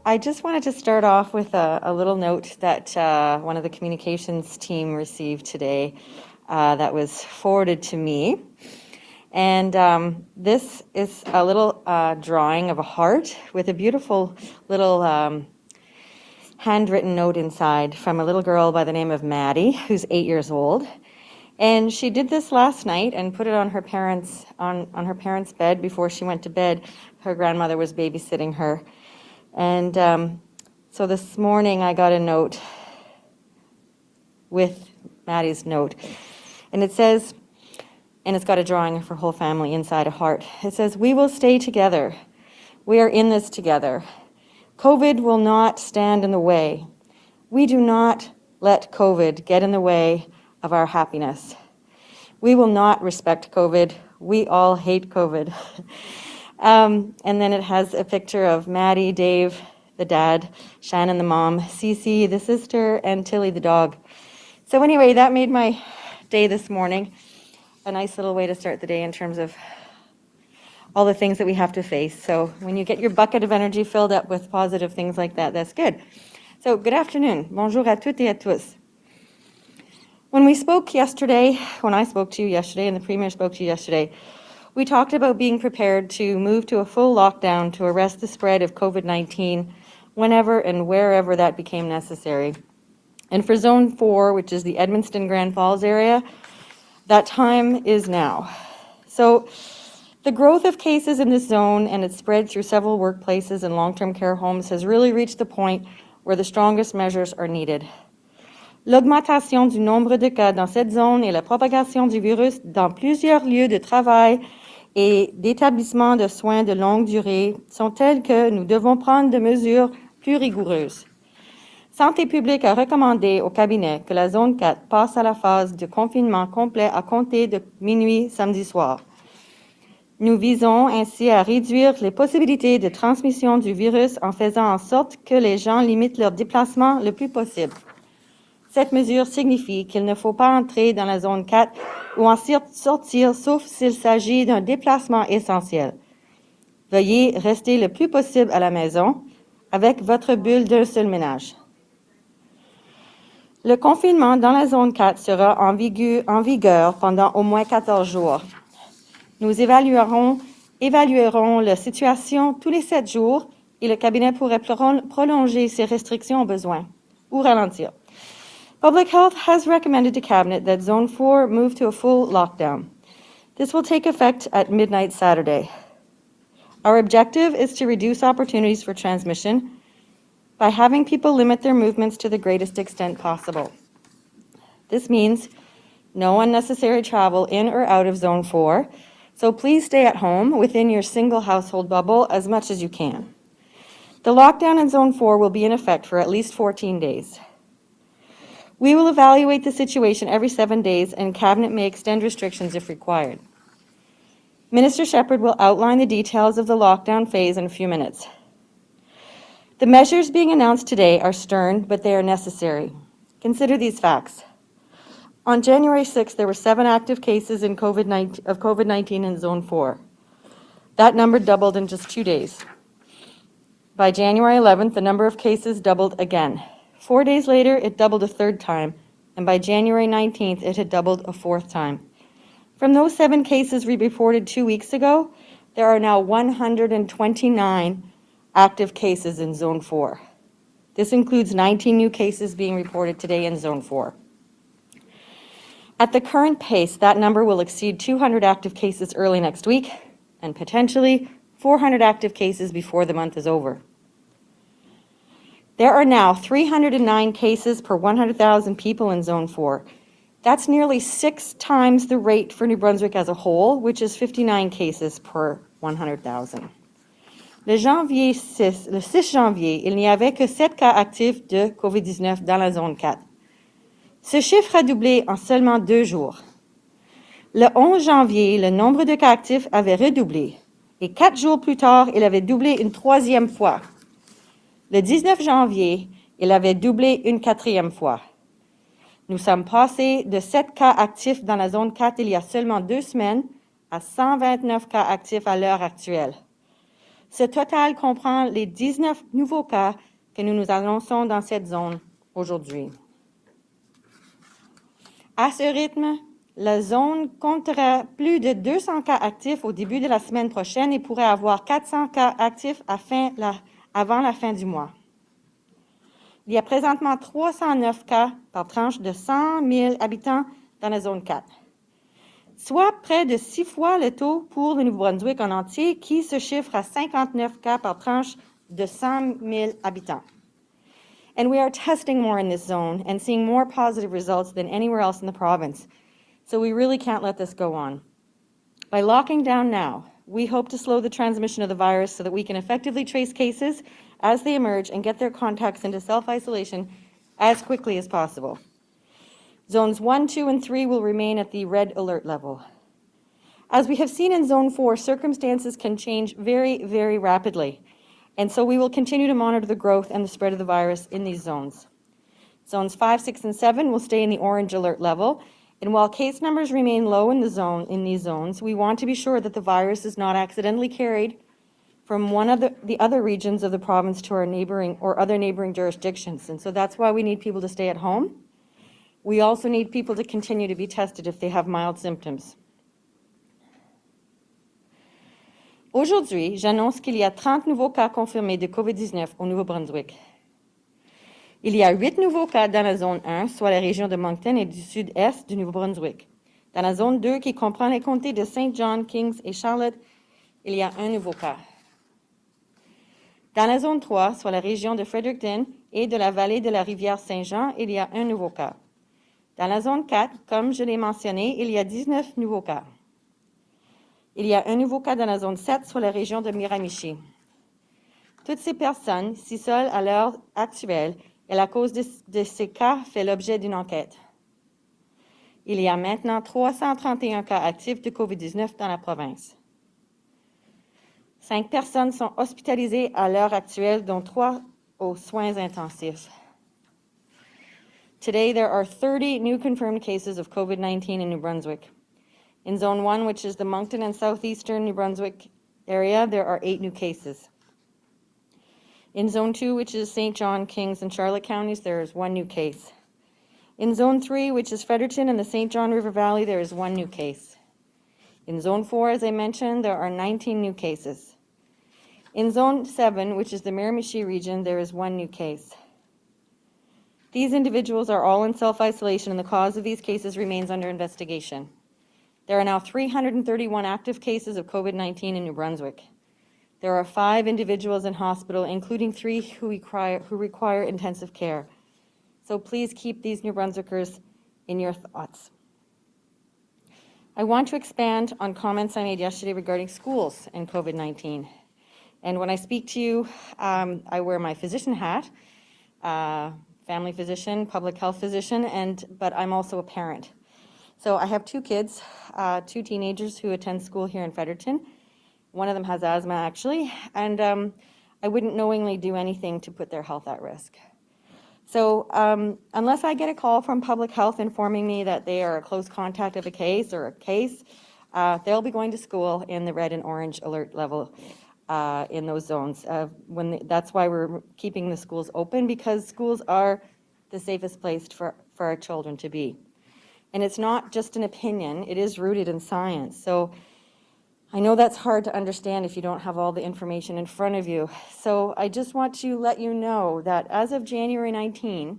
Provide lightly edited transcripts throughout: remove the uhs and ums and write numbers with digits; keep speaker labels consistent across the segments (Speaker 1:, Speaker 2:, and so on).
Speaker 1: I just wanted to start off with a little note that one of the communications team received today that was forwarded to me. And this is a little drawing of a heart with a beautiful little handwritten note inside from a little girl by the name of Maddie, who's 8 years old. And she did this last night and put it on her parents' bed before she went to bed. Her grandmother was babysitting her. And so this morning I got a note with Maddie's note. And it says, and it's got a drawing of her whole family inside a heart. It says, "We will stay together. We are in this together. COVID will not stand in the way. We do not let COVID get in the way of our happiness. We will not respect COVID. We all hate COVID." And then it has a picture of Maddie, Dave, the dad, Shannon, the mom, Cece, the sister, and Tilly, the dog. So anyway, that made my day this morning. A nice little way to start the day in terms of all the things that we have to face. So when you get your bucket of energy filled up with positive things like that, that's good. So good afternoon. Bonjour à toutes et à tous. When I spoke to you yesterday, and the Premier spoke to you yesterday, we talked about being prepared to move to a full lockdown to arrest the spread of COVID-19 whenever and wherever that became necessary. And for Zone 4, which is the Edmundston Grand Falls area, that time is now. So the growth of cases in this zone and its spread through several workplaces and long-term care homes has really reached the point where the strongest measures are needed. L'augmentation du nombre de cas dans cette zone et la propagation du virus dans plusieurs lieux de travail et d'établissements de soins de longue durée sont telles que nous devons prendre des mesures plus rigoureuses. Santé publique a recommandé au cabinet que la zone 4 passe à la phase de confinement complet à compter de minuit samedi soir. Nous visons ainsi à réduire les possibilités de transmission du virus en faisant en sorte que les gens limitent leurs déplacements le plus possible. Cette mesure signifie qu'il ne faut pas entrer dans la zone 4 ou en sortir sauf s'il s'agit d'un déplacement essentiel. Veuillez rester le plus possible à la maison avec votre bulle d'un seul ménage. Le confinement dans la zone 4 sera en vigueur pendant au moins 14 jours. Nous évaluerons la situation tous les 7 jours et le cabinet pourrait prolonger ces restrictions au besoin ou ralentir. Public Health has recommended to Cabinet that Zone 4 move to a full lockdown. This will take effect at midnight Saturday. Our objective is to reduce opportunities for transmission by having people limit their movements to the greatest extent possible. This means no unnecessary travel in or out of Zone 4, so please stay at home within your single household bubble as much as you can. The lockdown in Zone 4 will be in effect for at least 14 days. We will evaluate the situation every 7 days, and Cabinet may extend restrictions if required. Minister Shephard will outline the details of the lockdown phase in a few minutes. The measures being announced today are stern, but they are necessary. Consider these facts. On January 6th, there were 7 active cases of COVID-19 in Zone 4. That number doubled in just 2 days. By January 11th, the number of cases doubled again. 4 days later, it doubled a third time, and by January 19th, it had doubled a fourth time. From those 7 cases we reported 2 weeks ago, there are now 129 active cases in Zone 4. This includes 19 new cases being reported today in Zone 4. At the current pace, that number will exceed 200 active cases early next week, and potentially 400 active cases before the month is over. There are now 309 cases per 100,000 people in Zone 4. That's nearly 6 times the rate for New Brunswick as a whole, which is 59 cases per 100,000. Le 6 janvier, il n'y avait que 7 cas actifs de COVID-19 dans la zone 4. Ce chiffre a doublé en seulement 2 jours. Le 11 janvier, le nombre de cas actifs avait redoublé. Et 4 jours plus tard, il avait doublé une 3e fois. Le 19 janvier, il avait doublé une 4e fois. Nous sommes passés de 7 cas actifs dans la zone 4 il y a seulement 2 semaines à 129 cas actifs à l'heure actuelle. Ce total comprend les 19 nouveaux cas que nous nous annonçons dans cette zone aujourd'hui. À ce rythme, la zone comptera plus de 200 cas actifs au début de la semaine prochaine et pourrait avoir 400 cas actifs avant la fin du mois. Il y a présentement 309 cas par tranche de 100 000 habitants dans la zone 4, soit près de 6 fois le taux pour le Nouveau-Brunswick en entier, qui se chiffre à 59 cas par tranche de 100 000 habitants. And we are testing more in this zone and seeing more positive results than anywhere else in the province. So we really can't let this go on. By locking down now, we hope to slow the transmission of the virus so that we can effectively trace cases as they emerge and get their contacts into self-isolation as quickly as possible. Zones 1, 2, and 3 will remain at the red alert level. As we have seen in Zone 4, circumstances can change very, very rapidly. And so we will continue to monitor the growth and the spread of the virus in these zones. Zones 5, 6, and 7 will stay in the orange alert level. And while case numbers remain low in these zones, we want to be sure that the virus is not accidentally carried from one of the other regions of the province to our neighboring or other neighboring jurisdictions. And so that's why we need people to stay at home. We also need people to continue to be tested if they have mild symptoms. Aujourd'hui, j'annonce qu'il y a 30 nouveaux cas confirmés de COVID-19 au Nouveau-Brunswick. Il y a 8 nouveaux cas dans la zone 1, soit la région de Moncton et du sud-est du Nouveau-Brunswick. Dans la zone 2, qui comprend les comtés de Saint John, Kings et Charlotte, il y a un nouveau cas. Dans la zone 3, soit la région de Fredericton et de la vallée de la rivière Saint-Jean, il y a un nouveau cas. Dans la zone 4, comme je l'ai mentionné, il y a 19 nouveaux cas. Il y a un nouveau cas dans la zone 7 sur la région de Miramichi. Toutes ces personnes s'isolent à l'heure actuelle et la cause de ces cas fait l'objet d'une enquête. Il y a maintenant 331 cas actifs de COVID-19 dans la province. 5 personnes sont hospitalisées à l'heure actuelle, dont 3 aux soins intensifs. Today, there are 30 new confirmed cases of COVID-19 in New Brunswick. In Zone 1, which is the Moncton and southeastern New Brunswick area, there are 8 new cases. In Zone 2, which is St. John, Kings, and Charlotte counties, there is 1 new case. In Zone 3, which is Fredericton and the St. John River Valley, there is 1 new case. In Zone 4, as I mentioned, there are 19 new cases. In Zone 7, which is the Miramichi region, there is 1 new case. These individuals are all in self-isolation, and the cause of these cases remains under investigation. There are now 331 active cases of COVID-19 in New Brunswick. There are 5 individuals in hospital, including 3 who require intensive care. So please keep these New Brunswickers in your thoughts. I want to expand on comments I made yesterday regarding schools and COVID-19. And when I speak to you, I wear my physician hat, family physician, public health physician, but I'm also a parent. So I have 2 kids, 2 teenagers who attend school here in Fredericton. One of them has asthma, actually, and I wouldn't knowingly do anything to put their health at risk. So unless I get a call from public health informing me that they are a close contact of a case or a case, they'll be going to school in the red and orange alert level in those zones. That's why we're keeping the schools open, because schools are the safest place for our children to be. And it's not just an opinion, it is rooted in science. So I know that's hard to understand if you don't have all the information in front of you. So I just want to let you know that as of January 19th,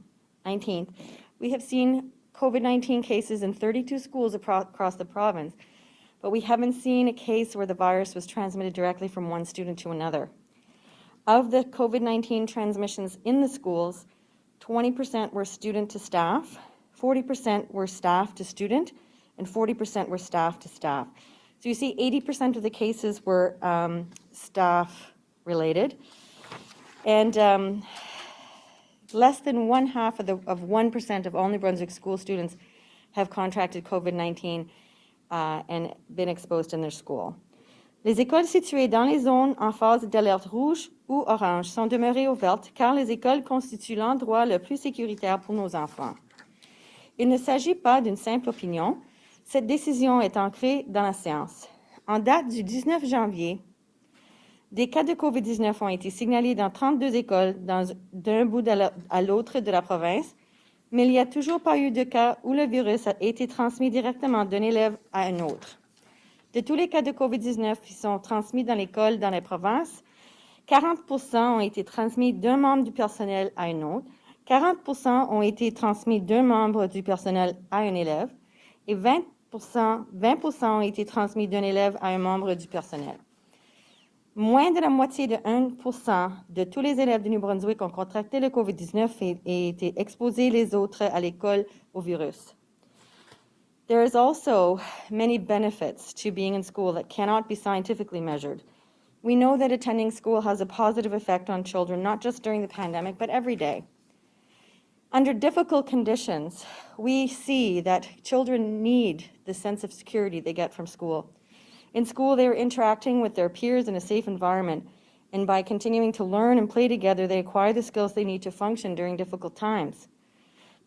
Speaker 1: we have seen COVID-19 cases in 32 schools across the province, but we haven't seen a case where the virus was transmitted directly from one student to another. Of the COVID-19 transmissions in the schools, 20% were student to staff, 40% were staff to student, and 40% were staff to staff. So you see 80% of the cases were staff related, and less than 1% of all New Brunswick school students have contracted COVID-19 and been exposed in their school. Les écoles situées dans les zones en phase d'alerte rouge ou orange sont demeurées ouvertes car les écoles constituent l'endroit le plus sécuritaire pour nos enfants. Il ne s'agit pas d'une simple opinion. Cette décision est ancrée dans la science. En date du 19 janvier, Des cas de COVID-19 ont été signalés dans 32 écoles d'un bout à l'autre de la province, mais il n'y a toujours pas eu de cas où le virus a été transmis directement d'un élève à un autre. De tous les cas de COVID-19 qui sont transmis dans l'école dans la province, 40% ont été transmis d'un membre du personnel à un autre, 40% ont été transmis d'un membre du personnel à un élève et 20% ont été transmis d'un élève à un membre du personnel. Moins de la moitié de 1% de tous les élèves du New-Brunswick ont contracté le COVID-19 et été exposés les autres à l'école au virus. There is also many benefits to being in school that cannot be scientifically measured. We know that attending school has a positive effect on children, not just during the pandemic, but every day. Under difficult conditions, we see that children need the sense of security they get from school. In school, they are interacting with their peers in a safe environment, and by continuing to learn and play together, they acquire the skills they need to function during difficult times.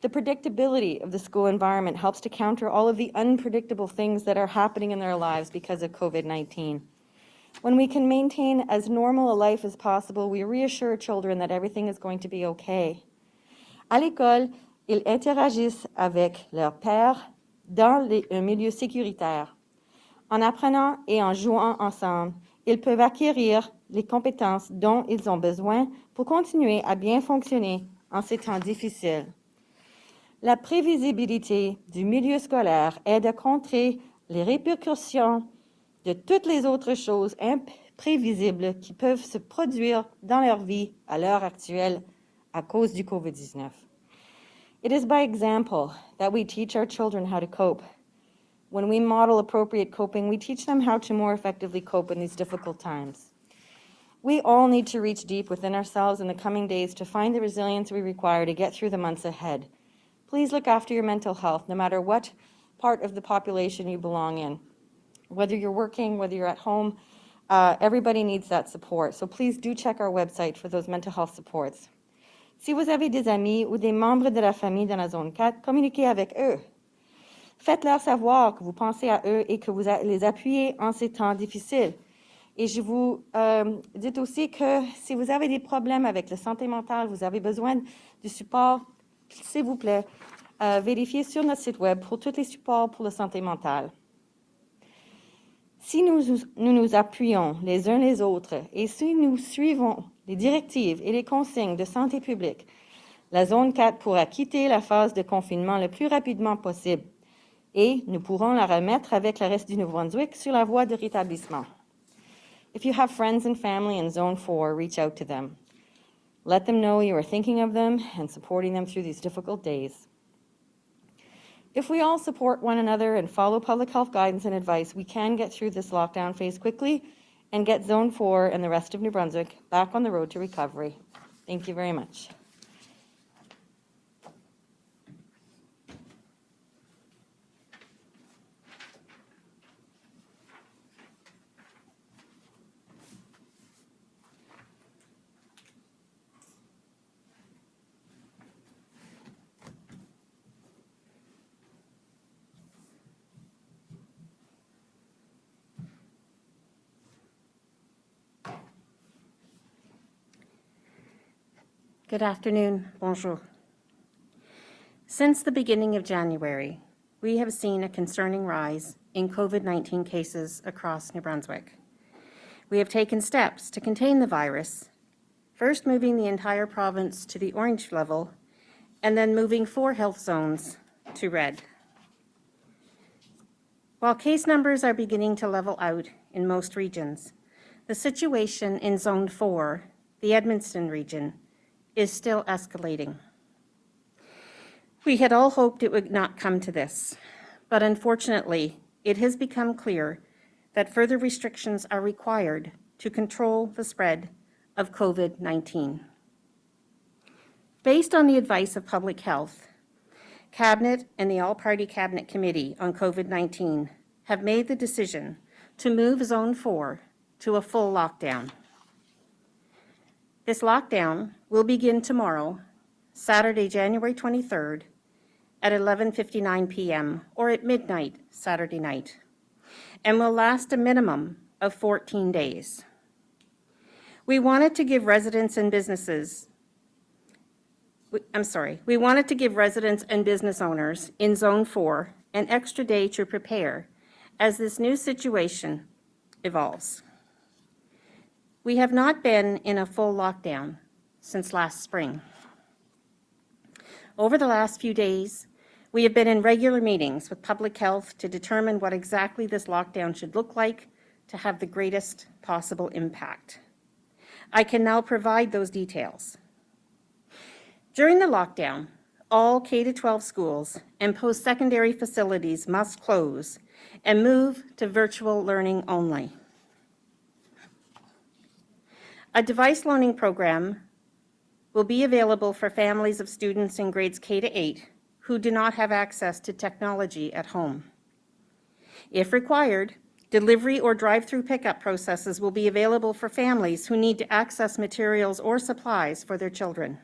Speaker 1: The predictability of the school environment helps to counter all of the unpredictable things that are happening in their lives because of COVID-19. When we can maintain as normal a life as possible, we reassure children that everything is going to be okay. À l'école, ils interagissent avec leurs pairs dans un milieu sécuritaire. En apprenant et en jouant ensemble, ils peuvent acquérir les compétences dont ils ont besoin pour continuer à bien fonctionner en ces temps difficiles. La prévisibilité du milieu scolaire aide à contrer les répercussions de toutes les autres choses imprévisibles qui peuvent se produire dans leur vie à l'heure actuelle à cause du COVID-19. It is by example that we teach our children how to cope. When we model appropriate coping, we teach them how to more effectively cope in these difficult times. We all need to reach deep within ourselves in the coming days to find the resilience we require to get through the months ahead. Please look after your mental health, no matter what part of the population you belong in. Whether you're working, whether you're at home, everybody needs that support. So please do check our website for those mental health supports. Si vous avez des amis ou des membres de la famille dans la zone 4, communiquez avec eux. Faites-leur savoir que vous pensez à eux et que vous les appuyez en ces temps difficiles. Et je vous dis aussi que si vous avez des problèmes avec la santé mentale, vous avez besoin de support, s'il vous plaît, vérifiez sur notre site web pour tous les supports pour la santé mentale. Si nous appuyons les uns les autres et si nous suivons les directives et les consignes de santé publique, la zone 4 pourra quitter la phase de confinement le plus rapidement possible et nous pourrons la remettre avec le reste du Nouveau-Brunswick sur la voie de rétablissement. If you have friends and family in Zone 4, reach out to them. Let them know you are thinking of them and supporting them through these difficult days. If we all support one another and follow public health guidance and advice, we can get through this lockdown phase quickly and get Zone 4 and the rest of New Brunswick back on the road to recovery. Thank you very much.
Speaker 2: Good afternoon, bonjour. Since the beginning of January, we have seen a concerning rise in COVID-19 cases across New Brunswick. We have taken steps to contain the virus, first moving the entire province to the orange level, and then moving 4 health zones to red. While case numbers are beginning to level out in most regions, the situation in Zone 4, the Edmundston region, is still escalating. We had all hoped it would not come to this, but unfortunately, it has become clear that further restrictions are required to control the spread of COVID-19. Based on the advice of Public Health, Cabinet and the All-Party Cabinet Committee on COVID-19 have made the decision to move Zone 4 to a full lockdown. This lockdown will begin tomorrow, Saturday, January 23rd, at 11:59 p.m. or at midnight Saturday night, and will last a minimum of 14 days. We wanted to give residents and business owners in Zone 4 an extra day to prepare as this new situation evolves. We have not been in a full lockdown since last spring. Over the last few days, we have been in regular meetings with public health to determine what exactly this lockdown should look like to have the greatest possible impact. I can now provide those details. During the lockdown, all K-12 schools and post-secondary facilities must close and move to virtual learning only. A device loaning program will be available for families of students in grades K-8 who do not have access to technology at home. If required, delivery or drive-through pickup processes will be available for families who need to access materials or supplies for their children.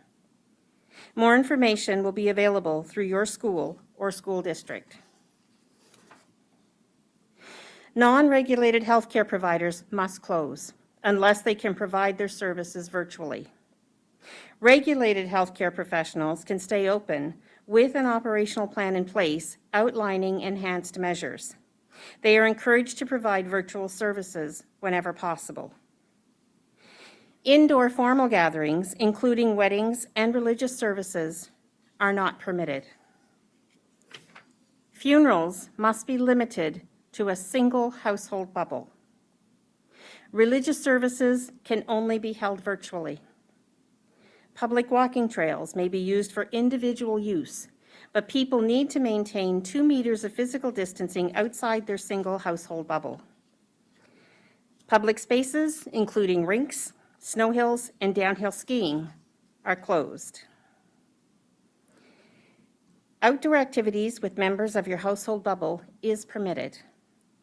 Speaker 2: More information will be available through your school or school district. Non-regulated healthcare providers must close unless they can provide their services virtually. Regulated healthcare professionals can stay open with an operational plan in place outlining enhanced measures. They are encouraged to provide virtual services whenever possible. Indoor formal gatherings, including weddings and religious services, are not permitted. Funerals must be limited to a single household bubble. Religious services can only be held virtually. Public walking trails may be used for individual use, but people need to maintain 2 meters of physical distancing outside their single household bubble. Public spaces, including rinks, snow hills, and downhill skiing, are closed. Outdoor activities with members of your household bubble is permitted,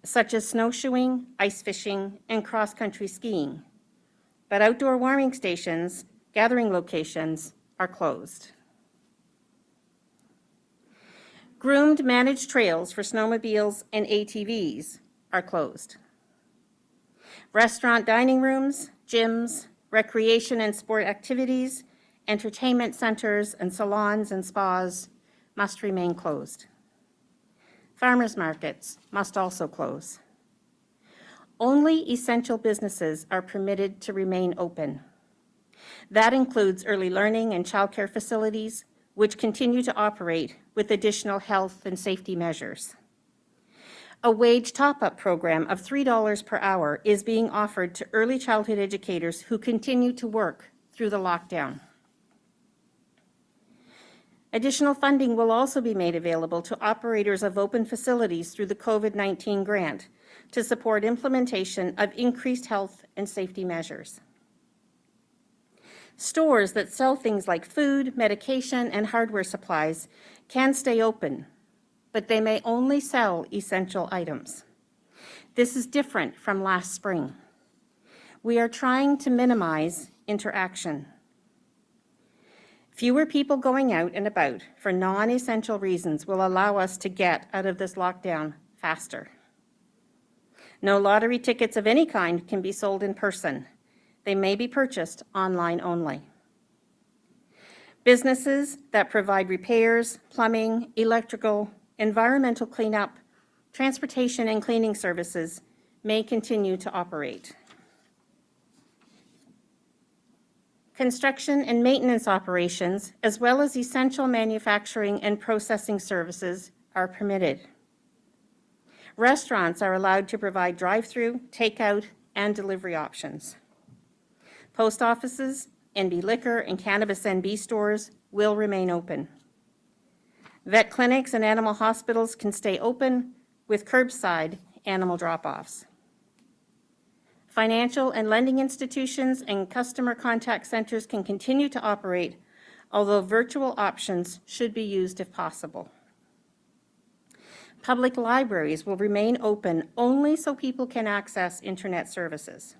Speaker 2: such as snowshoeing, ice fishing, and cross-country skiing. But outdoor warming stations, gathering locations, are closed. Groomed managed trails for snowmobiles and ATVs are closed. Restaurant dining rooms, gyms, recreation and sport activities, entertainment centers, and salons and spas must remain closed. Farmers markets must also close. Only essential businesses are permitted to remain open. That includes early learning and childcare facilities, which continue to operate with additional health and safety measures. A wage top-up program of $3 per hour is being offered to early childhood educators who continue to work through the lockdown. Additional funding will also be made available to operators of open facilities through the COVID-19 grant to support implementation of increased health and safety measures. Stores that sell things like food, medication, and hardware supplies can stay open, but they may only sell essential items. This is different from last spring. We are trying to minimize interaction. Fewer people going out and about for non-essential reasons will allow us to get out of this lockdown faster. No lottery tickets of any kind can be sold in person. They may be purchased online only. Businesses that provide repairs, plumbing, electrical, environmental cleanup, transportation and cleaning services may continue to operate. Construction and maintenance operations, as well as essential manufacturing and processing services, are permitted. Restaurants are allowed to provide drive-through, takeout, and delivery options. Post offices, NB Liquor, and Cannabis NB stores will remain open. Vet clinics and animal hospitals can stay open with curbside animal drop-offs. Financial and lending institutions and customer contact centers can continue to operate, although virtual options should be used if possible. Public libraries will remain open only so people can access internet services.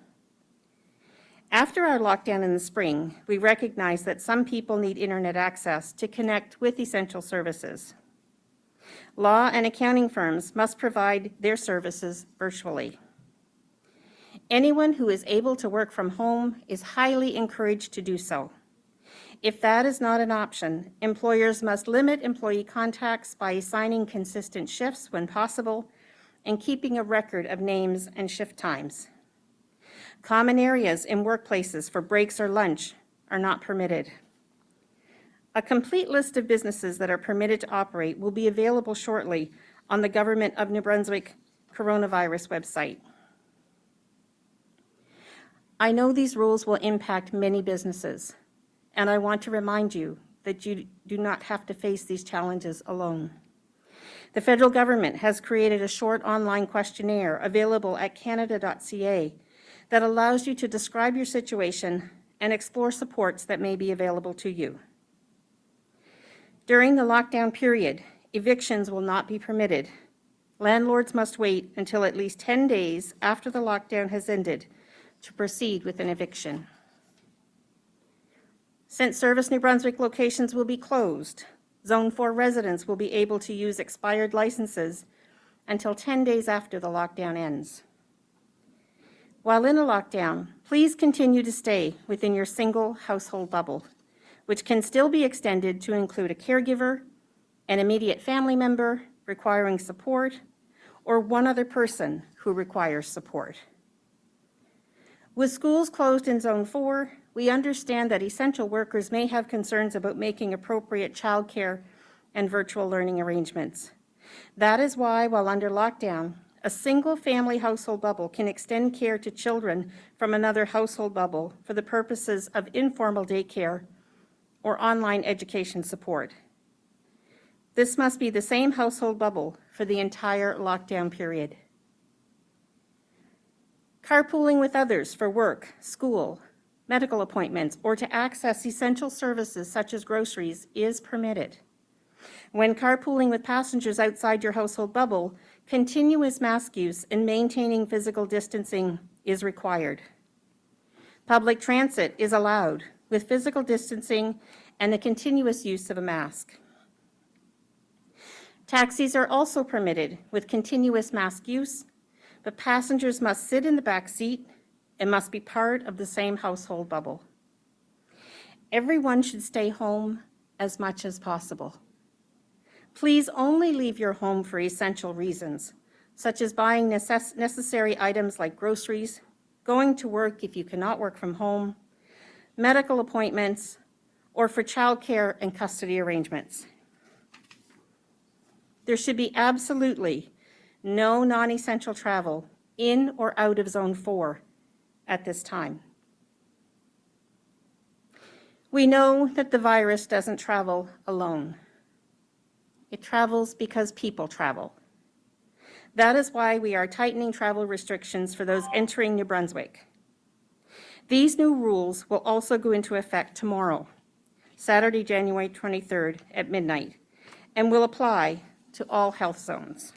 Speaker 2: After our lockdown in the spring, we recognize that some people need internet access to connect with essential services. Law and accounting firms must provide their services virtually. Anyone who is able to work from home is highly encouraged to do so. If that is not an option, employers must limit employee contacts by assigning consistent shifts when possible and keeping a record of names and shift times. Common areas in workplaces for breaks or lunch are not permitted. A complete list of businesses that are permitted to operate will be available shortly on the Government of New Brunswick coronavirus website. I know these rules will impact many businesses, and I want to remind you that you do not have to face these challenges alone. The federal government has created a short online questionnaire available at canada.ca that allows you to describe your situation and explore supports that may be available to you. During the lockdown period, evictions will not be permitted. Landlords must wait until at least 10 days after the lockdown has ended to proceed with an eviction. Since Service New Brunswick locations will be closed, Zone 4 residents will be able to use expired licenses until 10 days after the lockdown ends. While in a lockdown, please continue to stay within your single household bubble, which can still be extended to include a caregiver, an immediate family member requiring support, or one other person who requires support. With schools closed in Zone 4, we understand that essential workers may have concerns about making appropriate childcare and virtual learning arrangements. That is why, while under lockdown, a single family household bubble can extend care to children from another household bubble for the purposes of informal daycare or online education support. This must be the same household bubble for the entire lockdown period. Carpooling with others for work, school, medical appointments, or to access essential services such as groceries is permitted. When carpooling with passengers outside your household bubble, continuous mask use and maintaining physical distancing is required. Public transit is allowed with physical distancing and the continuous use of a mask. Taxis are also permitted with continuous mask use, but passengers must sit in the back seat and must be part of the same household bubble. Everyone should stay home as much as possible. Please only leave your home for essential reasons, such as buying necessary items like groceries, going to work if you cannot work from home, medical appointments, or for childcare and custody arrangements. There should be absolutely no non-essential travel in or out of Zone 4 at this time. We know that the virus doesn't travel alone. It travels because people travel. That is why we are tightening travel restrictions for those entering New Brunswick. These new rules will also go into effect tomorrow, Saturday, January 23rd at midnight, and will apply to all health zones.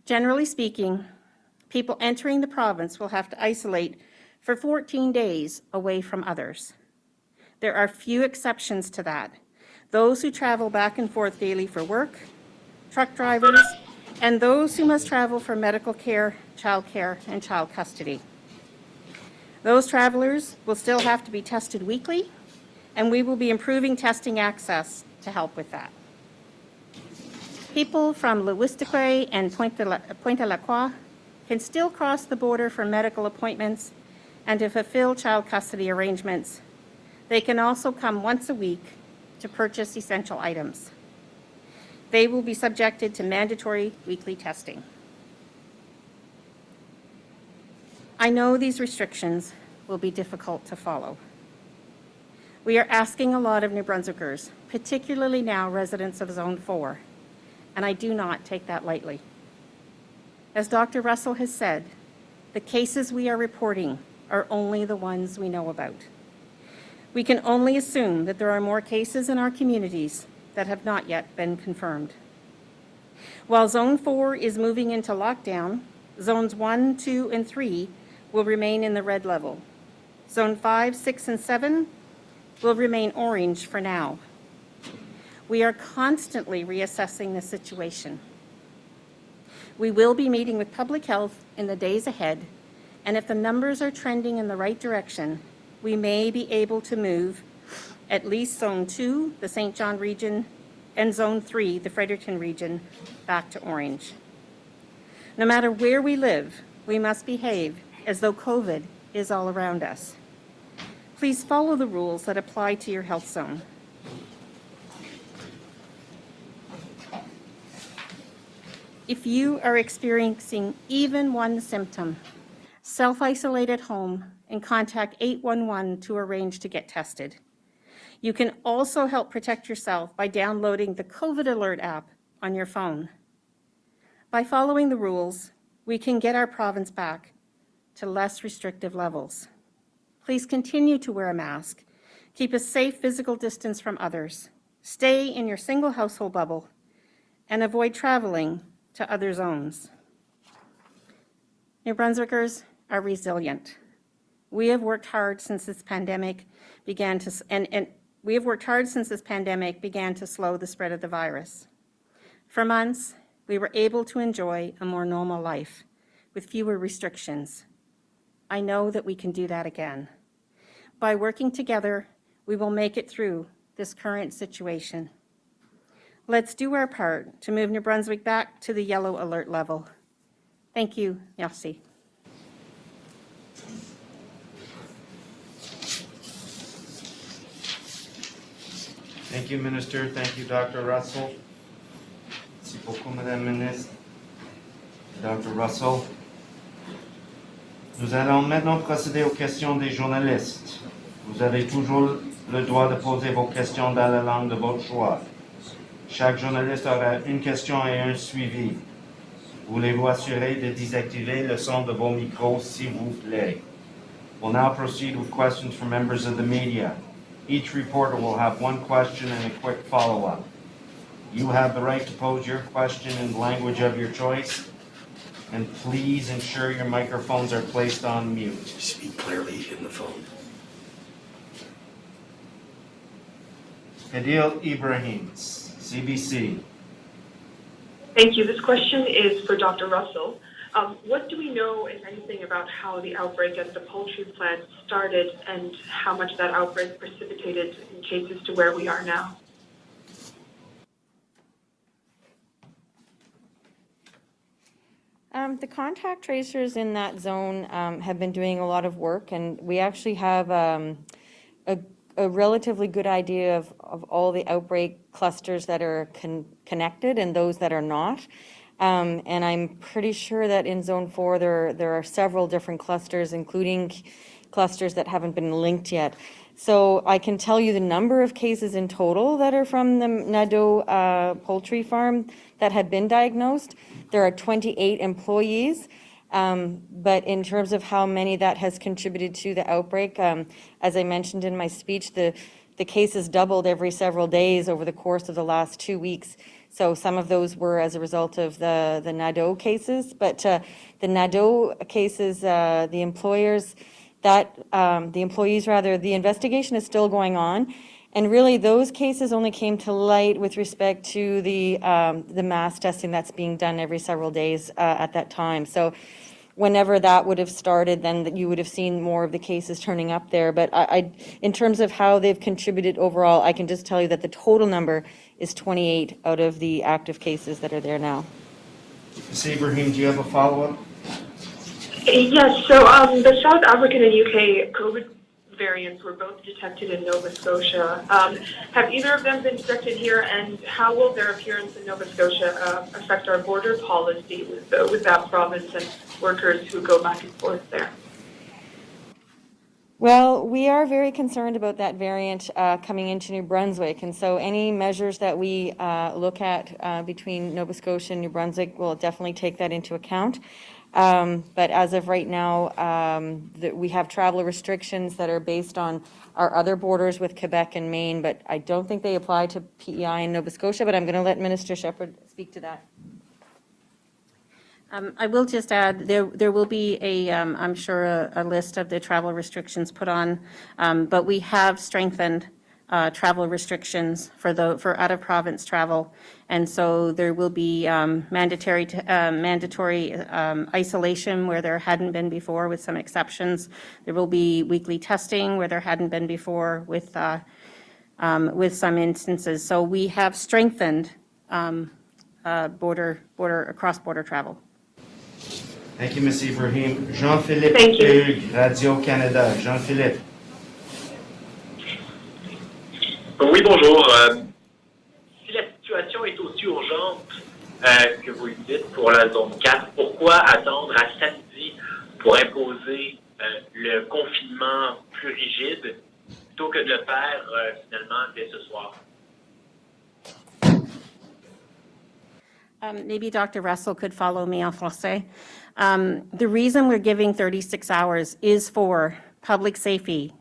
Speaker 2: Generally speaking, people entering the province will have to isolate for 14 days away from others. There are few exceptions to that. Those who travel back and forth daily for work, truck drivers, and those who must travel for medical care, childcare, and child custody. Those travelers will still have to be tested weekly, and we will be improving testing access to help with that. People from Louistique and Pointe-à-la-Croix can still cross the border for medical appointments and to fulfill child custody arrangements. They can also come once a week to purchase essential items. They will be subjected to mandatory weekly testing. I know these restrictions will be difficult to follow. We are asking a lot of New Brunswickers, particularly now residents of Zone 4, and I do not take that lightly. As Dr. Russell has said, the cases we are reporting are only the ones we know about. We can only assume that there are more cases in our communities that have not yet been confirmed. While Zone 4 is moving into lockdown, Zones 1, 2, and 3 will remain in the red level. Zone 5, 6, and 7 will remain orange for now. We are constantly reassessing the situation. We will be meeting with public health in the days ahead and if the numbers are trending in the right direction, we may be able to move at least Zone 2, the St. John region, and Zone 3, the Fredericton region, back to orange. No matter where we live, we must behave as though COVID is all around us. Please follow the rules that apply to your health zone. If you are experiencing even one symptom, self-isolate at home and contact 811 to arrange to get tested. You can also help protect yourself by downloading the COVID Alert app on your phone. By following the rules, we can get our province back to less restrictive levels. Please continue to wear a mask, keep a safe physical distance from others, stay in your single household bubble, and avoid traveling to other zones. New Brunswickers are resilient. We have worked hard since this pandemic began to slow the spread of the virus. For months, we were able to enjoy a more normal life with fewer restrictions. I know that we can do that again. By working together, we will make it through this current situation. Let's do our part to move New Brunswick back to the yellow alert level. Thank you. Merci.
Speaker 3: Thank you, Minister. Thank you, Dr. Russell. Merci beaucoup, Madame la Ministre. Dr. Russell. Nous allons maintenant procéder aux questions des journalistes. Vous avez toujours le droit de poser vos questions dans la langue de votre choix. Chaque journaliste aura une question et un suivi. Voulez-vous assurer de désactiver le son de vos micros, s'il vous plaît? We'll now proceed with questions from members of the media. Each reporter will have one question and a quick follow-up. You have the right to pose your question in the language of your choice, and please ensure your microphones are placed on mute.
Speaker 4: Speak clearly in the phone.
Speaker 3: Adil Ibrahim, CBC.
Speaker 5: Thank you. This question is for Dr. Russell. What do we know, if anything, about how the outbreak at the poultry plant started and how much that outbreak precipitated in cases to where we are now?
Speaker 1: The contact tracers in that zone have been doing a lot of work, and we actually have a relatively good idea of all the outbreak clusters that are connected and those that are not. And I'm pretty sure that in Zone 4 there are several different clusters, including clusters that haven't been linked yet. So I can tell you the number of cases in total that are from the Nadeau poultry farm that have been diagnosed. There are 28 employees, but in terms of how many that has contributed to the outbreak, as I mentioned in my speech, the cases doubled every several days over the course of the last 2 weeks. So some of those were as a result of the Nadeau cases, but the Nadeau cases, the investigation is still going on. And really those cases only came to light with respect to the mass testing that's being done every several days at that time. So whenever that would have started, then you would have seen more of the cases turning up there. But in terms of how they've contributed overall, I can just tell you that the total number is 28 out of the active cases that are there now.
Speaker 3: Ms. Ibrahim, do you have a follow-up?
Speaker 5: Yes, so the South African and UK COVID variants were both detected in Nova Scotia. Have either of them been detected here, and how will their appearance in Nova Scotia affect our border policy with that province and workers who go back and forth there?
Speaker 1: Well, we are very concerned about that variant coming into New Brunswick, and so any measures that we look at between Nova Scotia and New Brunswick will definitely take that into account. But as of right now, we have travel restrictions that are based on our other borders with Quebec and Maine, but I don't think they apply to PEI in Nova Scotia, but I'm going to let Minister Shephard speak to that.
Speaker 2: I will just add, there will be I'm sure, a list of the travel restrictions put on, but we have strengthened travel restrictions for out-of-province travel. And so there will be mandatory isolation where there hadn't been before, with some exceptions. There will be weekly testing where there hadn't been before, with some instances. So we have strengthened cross-border travel.
Speaker 3: Thank you, Ms. Ibrahim. Jean-Philippe
Speaker 5: Thank you.
Speaker 3: Hugues, Radio-Canada. Jean-Philippe.
Speaker 6: Oui, bonjour. Si la situation est aussi urgente que vous le dites pour la zone 4, pourquoi attendre à samedi pour imposer le confinement plus rigide plutôt que de le faire finalement dès ce soir?
Speaker 2: Maybe Dr. Russell could follow me en français. The reason we're giving 36 hours is for public safety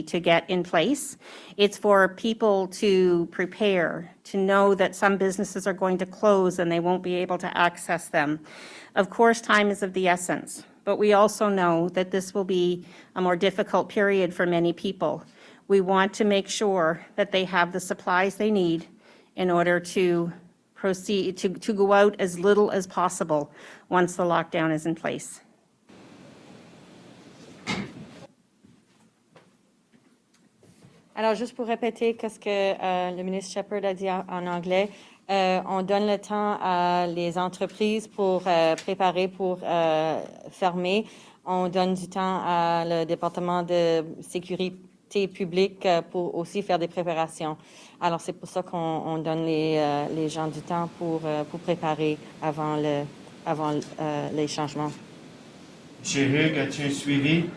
Speaker 2: to get in place. It's for people to prepare, to know that some businesses are going to close and they won't be able to access them. Of course, time is of the essence, but we also know that this will be a more difficult period for many people. We want to make sure that they have the supplies they need in order to proceed, to go out as little as possible once the lockdown is in place.
Speaker 1: Alors, juste pour répéter ce que le ministre Shephard a dit en anglais, on donne le temps à les entreprises pour préparer pour fermer. On donne du temps à le département de sécurité publique pour aussi faire des préparations. Alors, c'est pour ça qu'on donne les gens du temps pour préparer avant les changements.
Speaker 3: Monsieur Hugues, as-tu un suivi?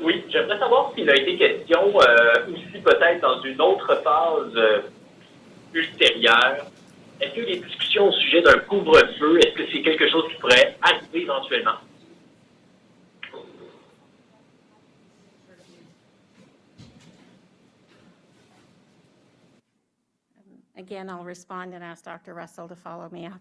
Speaker 6: Oui, j'aimerais savoir s'il a été question, aussi peut-être dans une autre phase ultérieure, est-ce que les discussions au sujet d'un couvre-feu, est-ce que c'est quelque chose qui pourrait arriver éventuellement?
Speaker 2: Again, I'll respond and ask Dr. Russell to follow me up.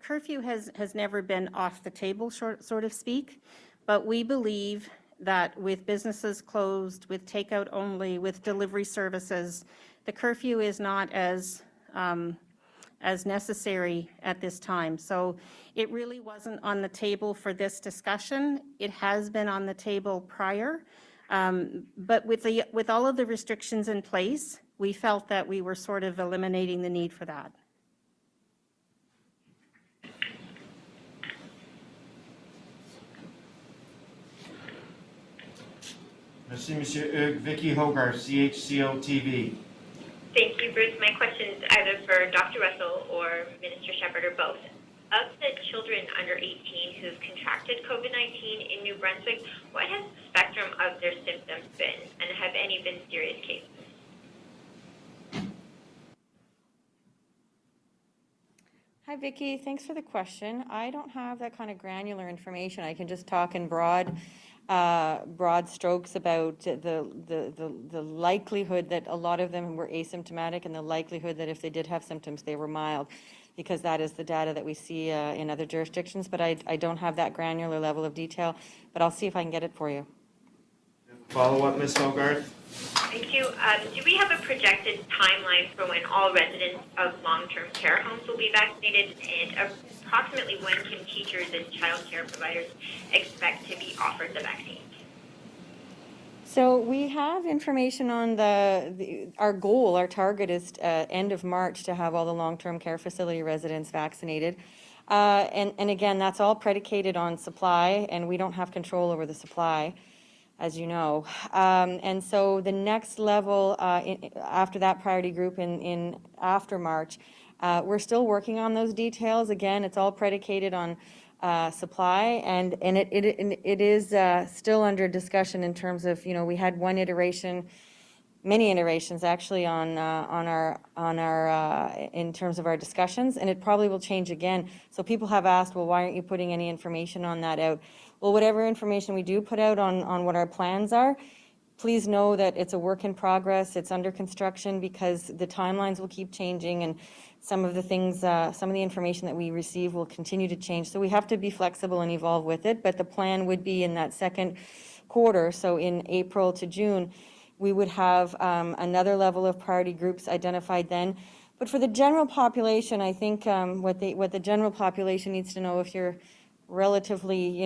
Speaker 2: Curfew has never been off the table, sort of speak, but we believe that with businesses closed, with takeout only, with delivery services, the curfew is not as necessary at this time. So it really wasn't on the table for this discussion. It has been on the table prior, but with all of the restrictions in place, we felt that we were sort of eliminating the need for that.
Speaker 3: Merci, Monsieur Hugues. Vicky Hogarth, CHCO-TV.
Speaker 7: Thank you, Bruce. My question is either for Dr. Russell or Minister Shephard or both. Of the children under 18 who've contracted COVID-19 in New Brunswick, what has the spectrum of their symptoms been, and have any been serious cases?
Speaker 1: Hi, Vicki. Thanks for the question. I don't have that kind of granular information. I can just talk in broad strokes about the likelihood that a lot of them were asymptomatic, and the likelihood that if they did have symptoms, they were mild, because that is the data that we see in other jurisdictions. But I don't have that granular level of detail, but I'll see if I can get it for you.
Speaker 3: Follow-up, Ms. Hogarth?
Speaker 7: Thank you. Do we have a projected timeline for when all residents of long-term care homes will be vaccinated, and approximately when can teachers and child care providers expect to be offered the vaccine?
Speaker 1: So we have information on our goal, our target is end of March to have all the long-term care facility residents vaccinated. And again, that's all predicated on supply, and we don't have control over the supply, as you know. And so the next level after that priority group in after March, we're still working on those details. Again, it's all predicated on supply, and it is still under discussion in terms of, we had one iteration, many iterations actually on our in terms of our discussions, and it probably will change again. So people have asked, well, why aren't you putting any information on that out? Well, whatever information we do put out on what our plans are, please know that it's a work in progress. It's under construction, because the timelines will keep changing, and some of the things, some of the information that we receive will continue to change. So we have to be flexible and evolve with it. But the plan would be in that second quarter, so in April to June, we would have another level of priority groups identified then. But for the general population, I think what the general population needs to know, if you're relatively,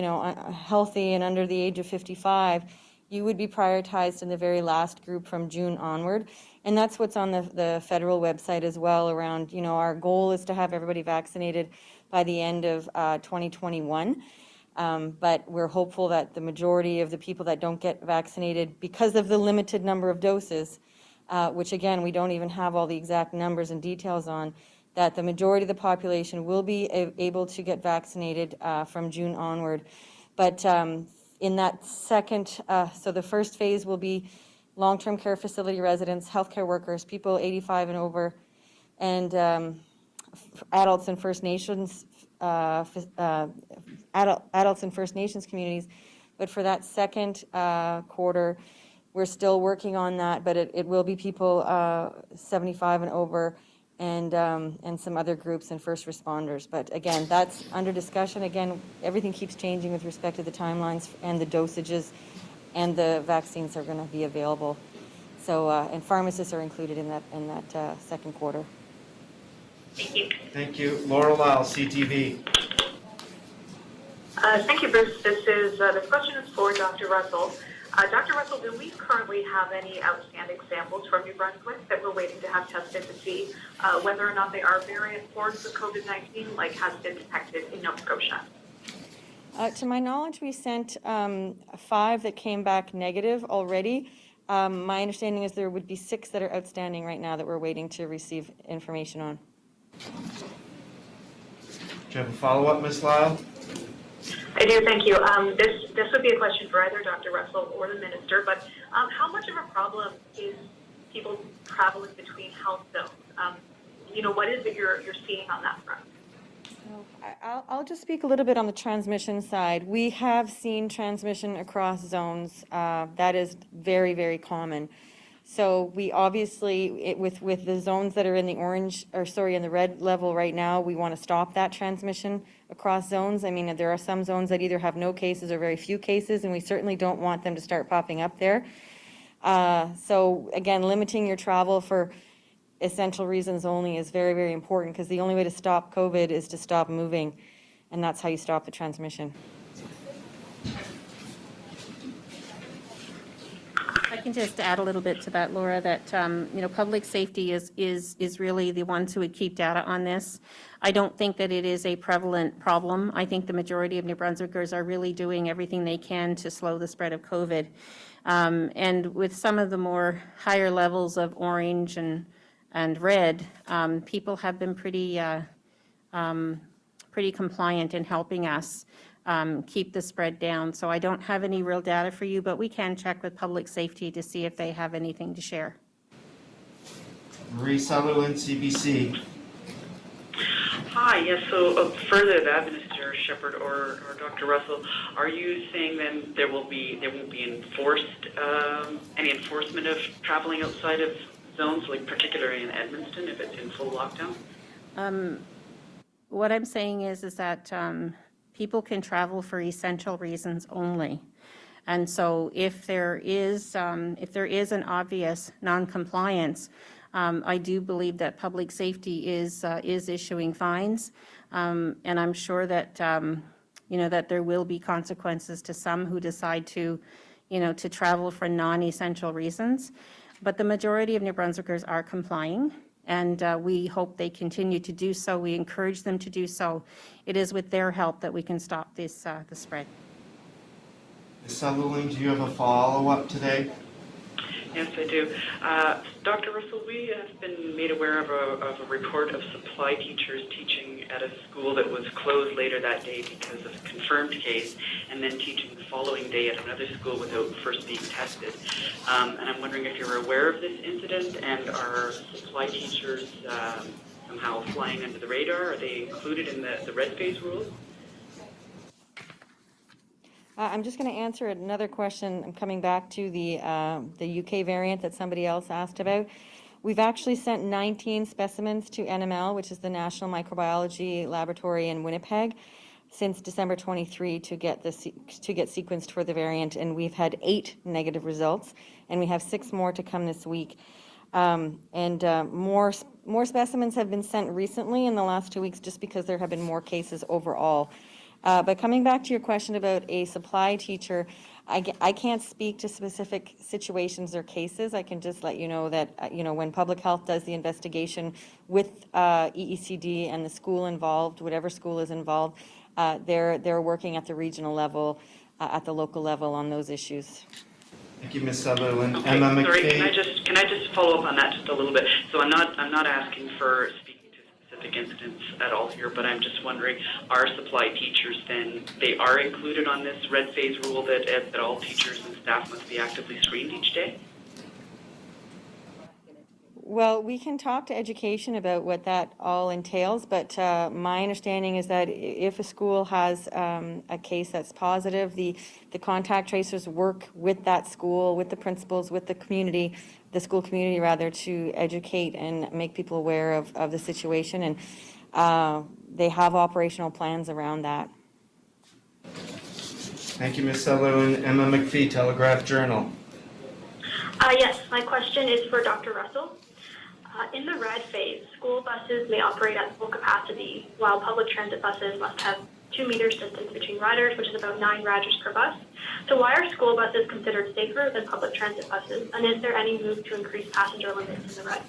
Speaker 1: healthy and under the age of 55, you would be prioritized in the very last group from June onward. And that's what's on the federal website as well around, our goal is to have everybody vaccinated by the end of 2021. But we're hopeful that the majority of the people that don't get vaccinated, because of the limited number of doses, which again, we don't even have all the exact numbers and details on, that the majority of the population will be able to get vaccinated from June onward. But in that second, so the first phase will be long-term care facility residents, healthcare workers, people 85 and over, and adults and First Nations, adults and First Nations communities. But for that second quarter, we're still working on that, but it will be people 75 and over, and some other groups and first responders. But again, that's under discussion. Again, everything keeps changing with respect to the timelines and the dosages, and the vaccines are going to be available. So, and pharmacists are included in that second quarter.
Speaker 7: Thank you.
Speaker 3: Thank you. Laura Lyle, CTV.
Speaker 5: Thank you, Bruce. This question is for Dr. Russell. Dr. Russell, do we currently have any outstanding samples from New Brunswick that we're waiting to have tested to see whether or not they are variant forms of COVID-19, like has been detected in Nova Scotia?
Speaker 1: To my knowledge, we sent 5 that came back negative already. My understanding is there would be 6 that are outstanding right now that we're waiting to receive information on.
Speaker 3: Do you have a follow-up, Ms. Lyle?
Speaker 5: I do, thank you. This would be a question for either Dr. Russell or the Minister, but how much of a problem is people traveling between health zones? What is it you're seeing on that front?
Speaker 1: I'll just speak a little bit on the transmission side. We have seen transmission across zones. That is very, very common. So we obviously, with the zones that are in the in the red level right now, we want to stop that transmission across zones. I mean, there are some zones that either have no cases or very few cases, and we certainly don't want them to start popping up there. So again, limiting your travel for essential reasons only is very, very important, because the only way to stop COVID is to stop moving, and that's how you stop the transmission.
Speaker 2: I can just add a little bit to that, Laura, that public safety is really the ones who would keep data on this. I don't think that it is a prevalent problem. I think the majority of New Brunswickers are really doing everything they can to slow the spread of COVID. And with some of the more higher levels of orange and red, people have been pretty compliant in helping us keep the spread down. So I don't have any real data for you, but we can check with public safety to see if they have anything to share.
Speaker 3: Marie Sutherland, CBC.
Speaker 8: Hi, yes, so further to that, Minister Shephard or Dr. Russell, are you saying then there won't be any enforcement of traveling outside of zones, like particularly in Edmundston, if it's in full lockdown?
Speaker 2: What I'm saying is that people can travel for essential reasons only. And so if there is an obvious non-compliance, I do believe that public safety is issuing fines, and I'm sure that that there will be consequences to some who decide to travel for non-essential reasons. But the majority of New Brunswickers are complying, and we hope they continue to do so. We encourage them to do so. It is with their help that we can stop this the spread.
Speaker 3: Ms. Sutherland, do you have a follow-up today?
Speaker 8: Yes, I do. Dr. Russell, we have been made aware of a report of supply teachers teaching at a school that was closed later that day because of a confirmed case, and then teaching the following day at another school without first being tested. And I'm wondering if you're aware of this incident, and are supply teachers somehow flying under the radar? Are they included in the red phase rules?
Speaker 1: I'm just going to answer another question. I'm coming back to the UK variant that somebody else asked about. We've actually sent 19 specimens to NML, which is the National Microbiology Laboratory in Winnipeg. since December 23 to get sequenced for the variant, and we've had 8 negative results, and we have 6 more to come this week. More specimens have been sent recently in the last 2 weeks just because there have been more cases overall. But coming back to your question about a supply teacher, I can't speak to specific situations or cases. I can just let you know that, when public health does the investigation with EECD and the school involved, whatever school is involved, they're working at the regional level, at the local level on those issues.
Speaker 3: Thank you, Ms. Sutherland.
Speaker 8: Okay,
Speaker 3: Emma
Speaker 8: sorry,
Speaker 3: McPhee.
Speaker 8: can I just follow up on that just a little bit? So I'm not asking for speaking to specific incidents at all here, but I'm just wondering, are supply teachers then, they are included on this red phase rule that all teachers and staff must be actively screened each day?
Speaker 1: Well, we can talk to education about what that all entails, but my understanding is that if a school has a case that's positive, the contact tracers work with that school, with the principals, with the community, the school community rather, to educate and make people aware of the situation, and they have operational plans around that.
Speaker 3: Thank you, Ms. Sutherland. Emma McPhee, Telegraph Journal.
Speaker 5: Yes, my question is for Dr. Russell. In the red phase, school buses may operate at full capacity, while public transit buses must have 2 meters distance between riders, which is about 9 riders per bus. So why are school buses considered safer than public transit buses? And is there any move to increase passenger limits in the red?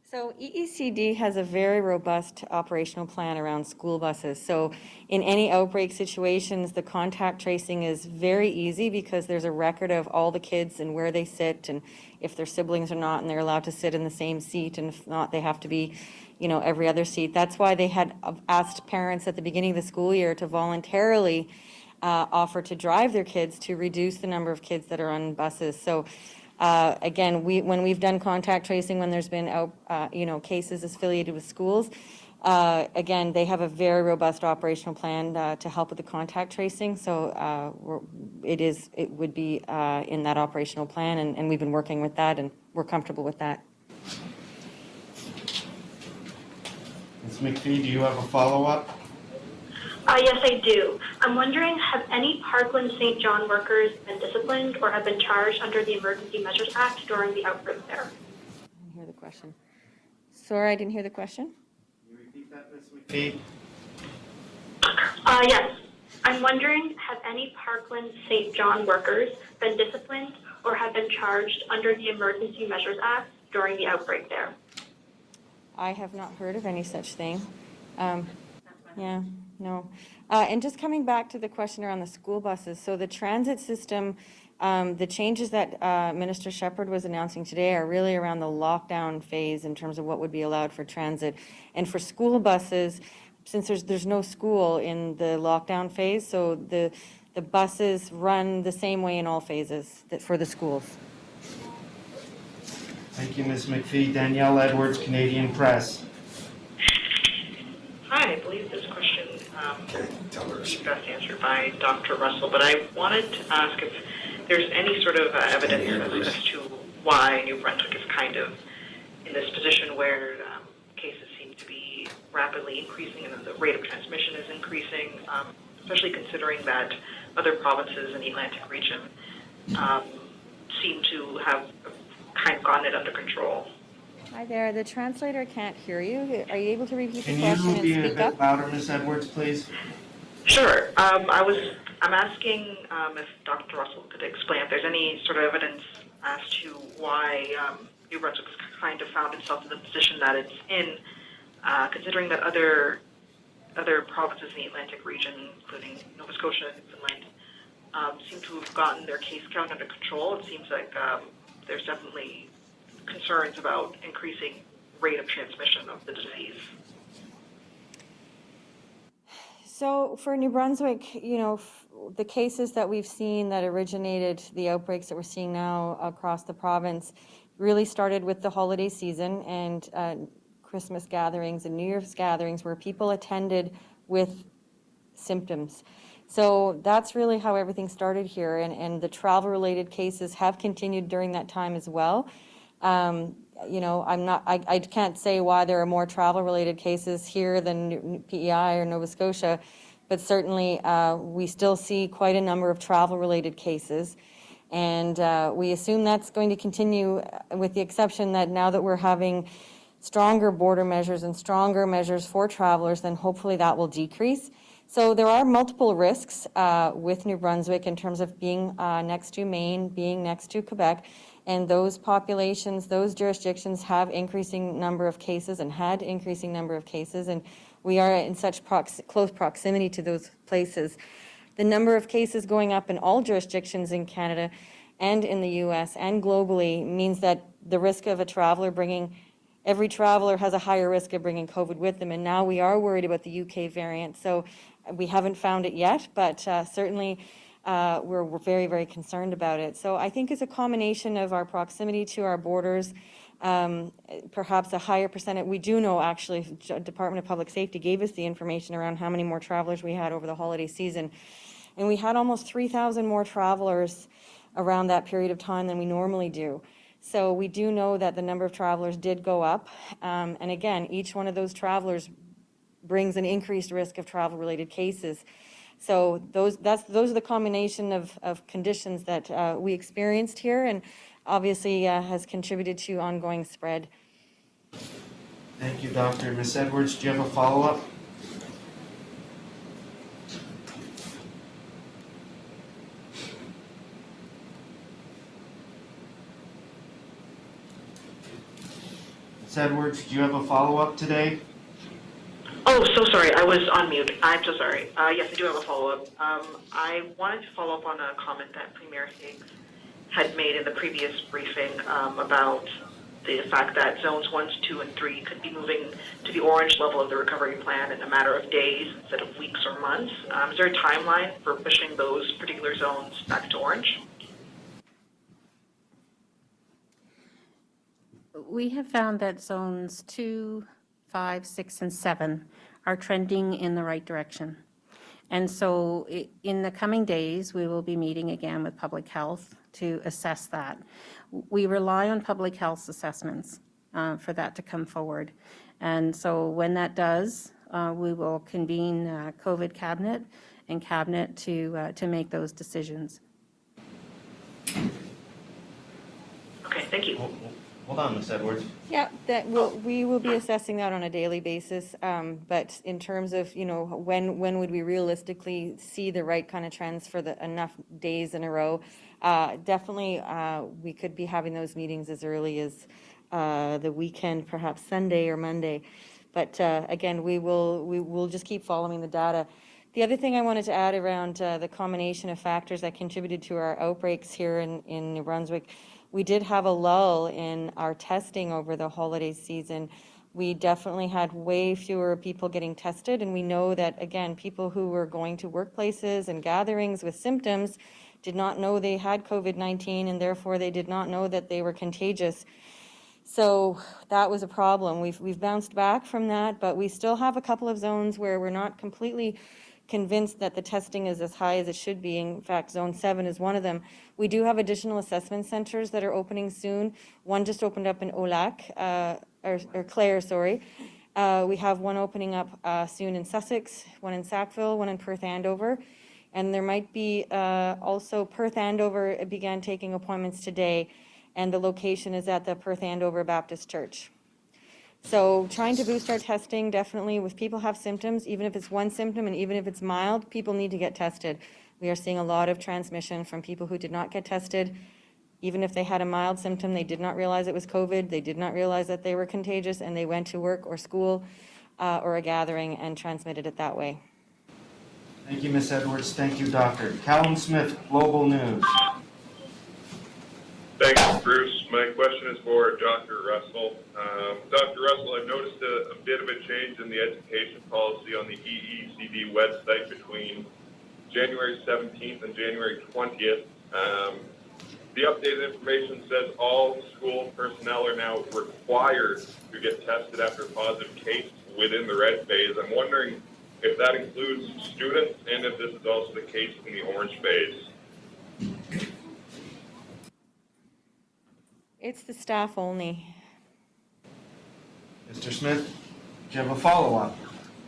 Speaker 1: So EECD has a very robust operational plan around school buses. So in any outbreak situations, the contact tracing is very easy because there's a record of all the kids and where they sit and if they're siblings or not, and they're allowed to sit in the same seat, and if not, they have to be, every other seat. That's why they had asked parents at the beginning of the school year to voluntarily offer to drive their kids to reduce the number of kids that are on buses. So again, when we've done contact tracing, when there's been cases affiliated with schools, again, they have a very robust operational plan to help with the contact tracing. So it would be in that operational plan, and we've been working with that, and we're comfortable with that.
Speaker 3: Ms. McPhee, do you have a follow-up?
Speaker 5: Yes, I do. I'm wondering, have any Parkland St. John workers been disciplined or have been charged under the Emergency Measures Act during the outbreak there?
Speaker 1: I didn't hear the question. Sorry, I didn't hear the question.
Speaker 3: Can you repeat that, Ms. McPhee?
Speaker 5: Yes. I'm wondering, have any Parkland St. John workers been disciplined or have been charged under the Emergency Measures Act during the outbreak there?
Speaker 1: I have not heard of any such thing. Yeah, no. And just coming back to the question around the school buses, so the transit system, the changes that Minister Shephard was announcing today are really around the lockdown phase in terms of what would be allowed for transit. And for school buses, since there's no school in the lockdown phase, so the buses run the same way in all phases for the schools.
Speaker 3: Thank you, Ms. McPhee. Danielle Edwards, Canadian Press.
Speaker 8: Hi, I believe this question
Speaker 4: Okay, tell her.
Speaker 8: was best answered by Dr. Russell, but I wanted to ask if there's any sort of evidence as to why New Brunswick is kind of in this position where cases seem to be rapidly increasing and the rate of transmission is increasing, especially considering that other provinces in the Atlantic region seem to have kind of gotten it under control.
Speaker 1: Hi there, the translator can't hear you. Are you able to repeat the
Speaker 3: Can
Speaker 1: question
Speaker 3: you
Speaker 1: and
Speaker 3: be a
Speaker 1: speak
Speaker 3: bit
Speaker 1: up?
Speaker 3: louder, Ms. Edwards, please?
Speaker 8: Sure. I'm asking if Dr. Russell could explain if there's any sort of evidence as to why New Brunswick has kind of found itself in the position that it's in, considering that other provinces in the Atlantic region, including Nova Scotia and Newfoundland, seem to have gotten their case count under control. It seems like there's definitely concerns about increasing rate of transmission of the disease.
Speaker 1: So for New Brunswick, the cases that we've seen that originated, the outbreaks that we're seeing now across the province, really started with the holiday season and Christmas gatherings and New Year's gatherings where people attended with symptoms. So that's really how everything started here, and the travel-related cases have continued during that time as well. You know, I can't say why there are more travel-related cases here than PEI or Nova Scotia, but certainly we still see quite a number of travel-related cases. And we assume that's going to continue, with the exception that now that we're having stronger border measures and stronger measures for travelers, then hopefully that will decrease. So there are multiple risks with New Brunswick in terms of being next to Maine, being next to Quebec, and those populations, those jurisdictions have increasing number of cases and had increasing number of cases, and we are in such close proximity to those places. The number of cases going up in all jurisdictions in Canada and in the US and globally means that the risk of a traveler bringing, every traveler has a higher risk of bringing COVID with them, and now we are worried about the UK variant. So we haven't found it yet, but certainly we're very, very concerned about it. So I think it's a combination of our proximity to our borders, perhaps a higher percentage. We do know, actually, Department of Public Safety gave us the information around how many more travelers we had over the holiday season. And we had almost 3,000 more travelers around that period of time than we normally do. So we do know that the number of travelers did go up. And again, each one of those travelers brings an increased risk of travel-related cases. So those are the combination of conditions that we experienced here, and obviously has contributed to ongoing spread.
Speaker 3: Thank you, Doctor. Ms. Edwards, do you have a follow-up? Ms. Edwards, do you have a follow-up today?
Speaker 9: Oh, so sorry. I was on mute. I'm so sorry. Yes, I do have a follow-up. I wanted to follow up on a comment that Premier Higgs had made in the previous briefing about the fact that zones 1, 2, and 3 could be moving to the orange level of the recovery plan in a matter of days instead of weeks or months. Is there a timeline for pushing those particular zones back to orange?
Speaker 2: We have found that zones 2, 5, 6, and 7 are trending in the right direction. And so in the coming days, we will be meeting again with public health to assess that. We rely on public health assessments for that to come forward. And so when that does, we will convene COVID cabinet and cabinet to make those decisions.
Speaker 9: Okay, thank you.
Speaker 3: Hold on, Ms. Edwards.
Speaker 1: Yeah, we will be assessing that on a daily basis. But in terms of, you know, when would we realistically see the right kind of trends for enough days in a row? Definitely, we could be having those meetings as early as the weekend, perhaps Sunday or Monday. But again, we'll just keep following the data. The other thing I wanted to add around the combination of factors that contributed to our outbreaks here in New Brunswick, we did have a lull in our testing over the holiday season. We definitely had way fewer people getting tested, and we know that, again, people who were going to workplaces and gatherings with symptoms did not know they had COVID-19, and therefore they did not know that they were contagious. So that was a problem. We've bounced back from that, but we still have a couple of zones where we're not completely convinced that the testing is as high as it should be. In fact, Zone 7 is one of them. We do have additional assessment centers that are opening soon. One just opened up in Olac, or Clare, sorry. We have one opening up soon in Sussex, one in Sackville, one in Perth Andover. And there might be also Perth Andover began taking appointments today, and the location is at the Perth Andover Baptist Church. So trying to boost our testing, definitely, if people have symptoms, even if it's one symptom and even if it's mild, people need to get tested. We are seeing a lot of transmission from people who did not get tested. Even if they had a mild symptom, they did not realize it was COVID, they did not realize that they were contagious, and they went to work or school or a gathering and transmitted it that way.
Speaker 3: Thank you, Ms. Edwards. Thank you, Doctor. Callum Smith, Global News.
Speaker 10: Thanks, Bruce. My question is for Dr. Russell. Dr. Russell, I've noticed a bit of a change in the education policy on the EECD website between January 17th and January 20th. The updated information says all school personnel are now required to get tested after a positive case within the red phase. I'm wondering if that includes students and if this is also the case in the orange phase.
Speaker 1: It's the staff only.
Speaker 3: Mr. Smith, do you have a follow-up?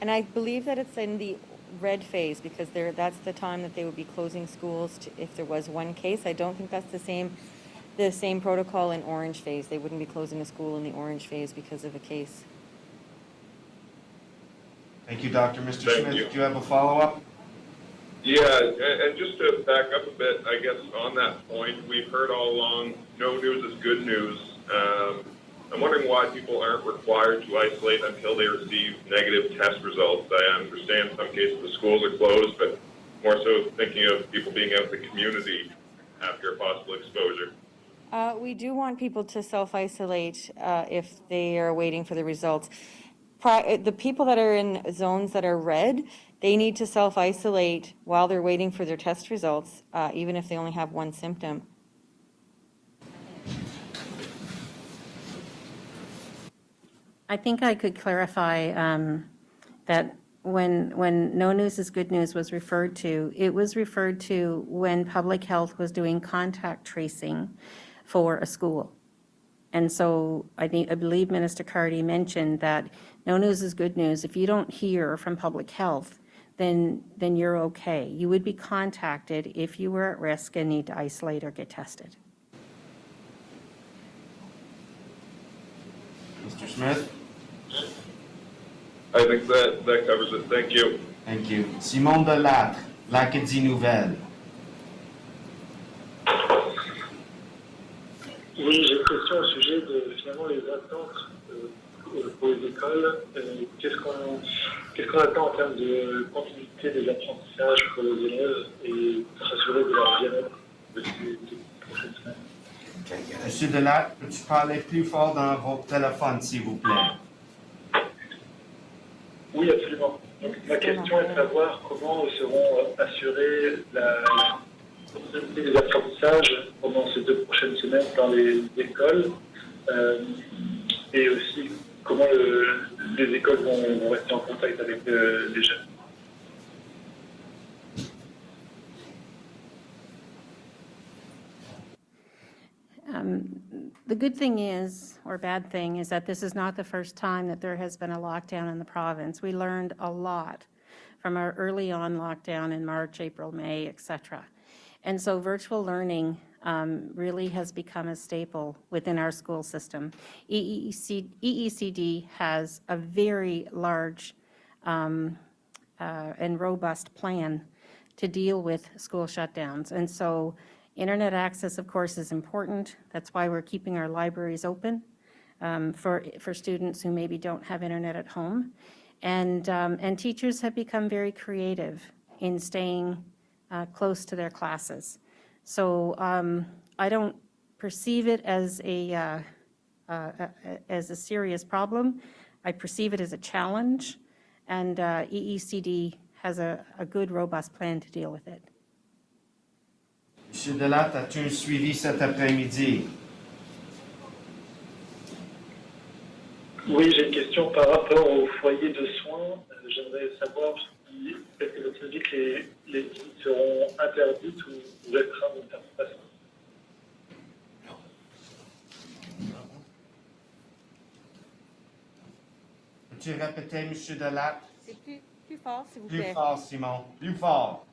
Speaker 1: And I believe that it's in the red phase because that's the time that they would be closing schools if there was one case. I don't think that's the same protocol in orange phase. They wouldn't be closing a school in the orange phase because of a case.
Speaker 3: Thank you, Doctor. Mr.
Speaker 10: Thank
Speaker 3: Smith,
Speaker 10: you.
Speaker 3: do you have a follow-up?
Speaker 10: Yeah, and just to back up a bit, I guess on that point, we've heard all along, no news is good news. I'm wondering why people aren't required to isolate until they receive negative test results. I understand in some cases the schools are closed, but more so thinking of people being out in the community after a possible exposure.
Speaker 1: We do want people to self-isolate if they are waiting for the results. The people that are in zones that are red, they need to self-isolate while they're waiting for their test results, even if they only have one symptom.
Speaker 2: I think I could clarify that when no news is good news was referred to, it was referred to when public health was doing contact tracing for a school. And so I believe Minister Cardy mentioned that no news is good news. If you don't hear from public health, then you're okay. You would be contacted if you were at risk and need to isolate or get tested.
Speaker 3: Mr. Smith?
Speaker 10: I think that covers it. Thank you.
Speaker 3: Thank you. Simon Delattre, l'Acadie Nouvelle.
Speaker 11: Oui, j'ai une question au sujet de finalement les attentes pour les écoles. Qu'est-ce qu'on attend en termes de continuité des apprentissages pour les élèves et pour s'assurer de leur bien-être de ces prochaines semaines?
Speaker 3: Monsieur Delattre, peux-tu parler plus fort dans votre téléphone, s'il vous plaît?
Speaker 11: Oui, absolument. Donc, ma question est de savoir comment seront assurés la continuité des apprentissages pendant ces 2 prochaines semaines dans les écoles et aussi comment les écoles vont rester en contact avec les jeunes.
Speaker 2: The good thing is, or bad thing, is that this is not the first time that there has been a lockdown in the province. We learned a lot from our early on lockdown in March, April, May, etc. And so virtual learning really has become a staple within our school system. EECD has a very large and robust plan to deal with school shutdowns. And so internet access, of course, is important. That's why we're keeping our libraries open for students who maybe don't have internet at home. And teachers have become very creative in staying close to their classes. So I don't perceive it as a serious problem. I perceive it as a challenge, and EECD has a good, robust plan to deal with it.
Speaker 3: Monsieur Delattre, as-tu un suivi cet après-midi?
Speaker 11: Oui, j'ai une question par rapport au foyer de soins. J'aimerais savoir si est-ce que vous dites que les visites seront interdites ou restreintes d'une certaine façon.
Speaker 3: Peux-tu répéter, Monsieur Delattre?
Speaker 1: C'est plus fort, s'il vous plaît.
Speaker 3: Plus fort, Simon. Plus fort.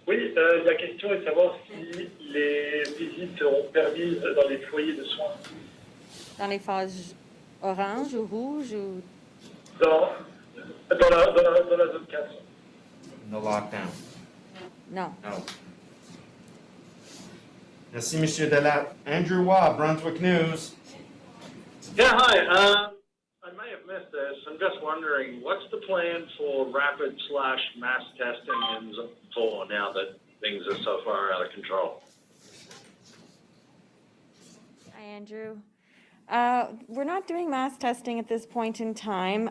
Speaker 11: Oui, la question est de savoir si les visites seront permises dans les foyers de soins.
Speaker 1: Dans les phases orange ou rouge ou...
Speaker 11: Dans la zone 4.
Speaker 3: The lockdown.
Speaker 1: Non.
Speaker 3: No. Merci, Monsieur Delattre. Andrew Waugh, Brunswick News.
Speaker 12: Yeah, hi. I may have missed this. I'm just wondering, what's the plan for rapid/mass testing in Zone 4 now that things are so far out of control?
Speaker 1: Hi, Andrew. We're not doing mass testing at this point in time.